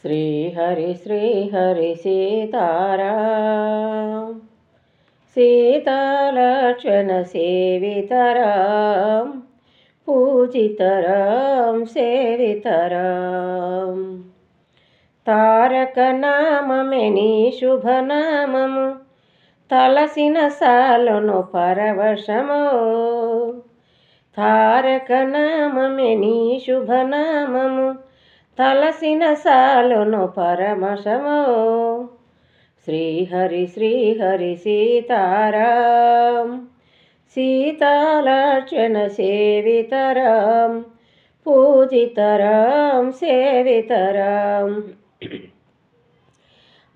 श्रीहरि श्रीहरि सीताराम सीतालक्ष्मण सेवितराम पूजितराम सेवितराम తారక నామమే నీ శుభనామము తలసిన సాలును పరవశమో తారక నామమే నీ శుభనామము తలసిన సాలును పరమశమో శ్రీహరి శ్రీహరి సీతారాం సీతాలక్ష్మణ సేవితరాం పూజితరాం సేవితరాం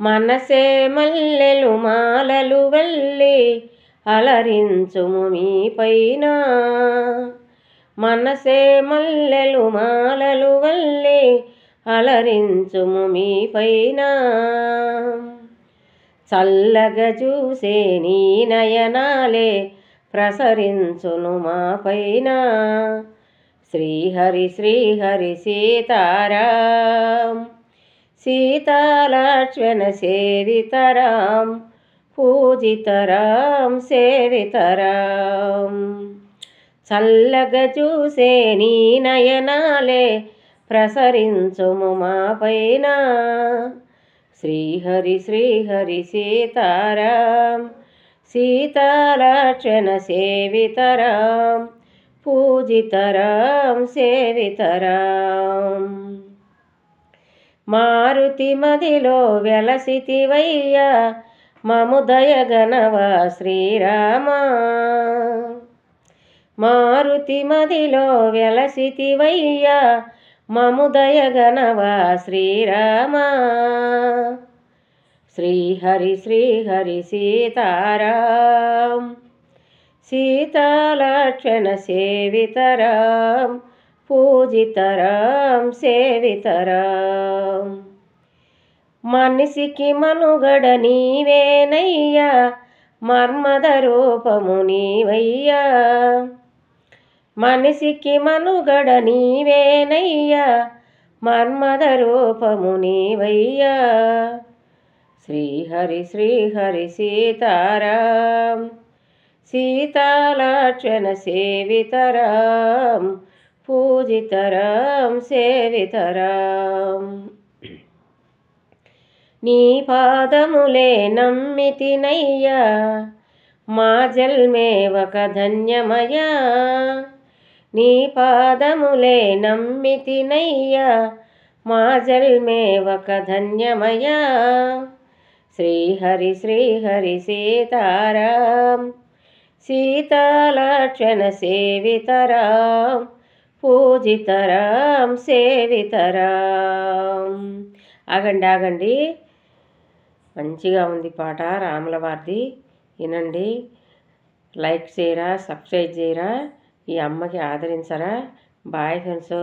మనసే మల్లెలు మాలలు వల్లి అలరించుము మీ పైన మనసే మల్లెలు మాలలు వల్లి అలరించుము మీ పైన చల్లగా చూసే నీ నయనాలే ప్రసరించును మా పైన శ్రీహరి శ్రీహరి సీతారాం సీతాలక్ష్మణ సేవితరాం పూజితరాం సేవితరాం చల్లగా చూసే నీ నయనాలే ప్రసరించుము మా పైన శ్రీహరి శ్రీహరి సీతారాం సీతాలక్ష్మణ సేవితరాం పూజితరాం సేవితరాం మారుతి మదిలో వెలసితివయ్యా మము దయగనవా శ్రీరామ మారుతి మదిలో వెలసితివయ్యా మము దయగనవా శ్రీరామ శ్రీహరి శ్రీహరి సీతారాం సీతాలక్ష్మణ సేవితరాం పూజితరాం సేవితరాం మనిషికి మనుగడ నీవేనయ్యా మర్మద రూపము నీవయ్యా మనిషికి మనుగడ నీవేనయ్యా మర్మద రూపము నీవయ్యా శ్రీహరి శ్రీహరి సీతారాం సీతాలక్ష్మణ సేవితరాం పూజితరాం సేవితరాం నీ పాదములే నమ్మితినయ్యా మా జన్మే ఒక ధన్యమయా నీ పాదములే నమ్మితినయ్యా మా జన్మే ఒక ధన్యమయా శ్రీహరి శ్రీహరి సీతారాం సీతాలక్ష్మణ సేవితరాం పూజితరాం సేవితరాం ఆగండి ఆగండి మంచిగా ఉంది పాట రాముల వారిది వినండి లైక్ చేయరా సబ్స్క్రైబ్ చేయరా ఈ అమ్మకి ఆదరించరా బాయ్ ఫ్రెండ్స్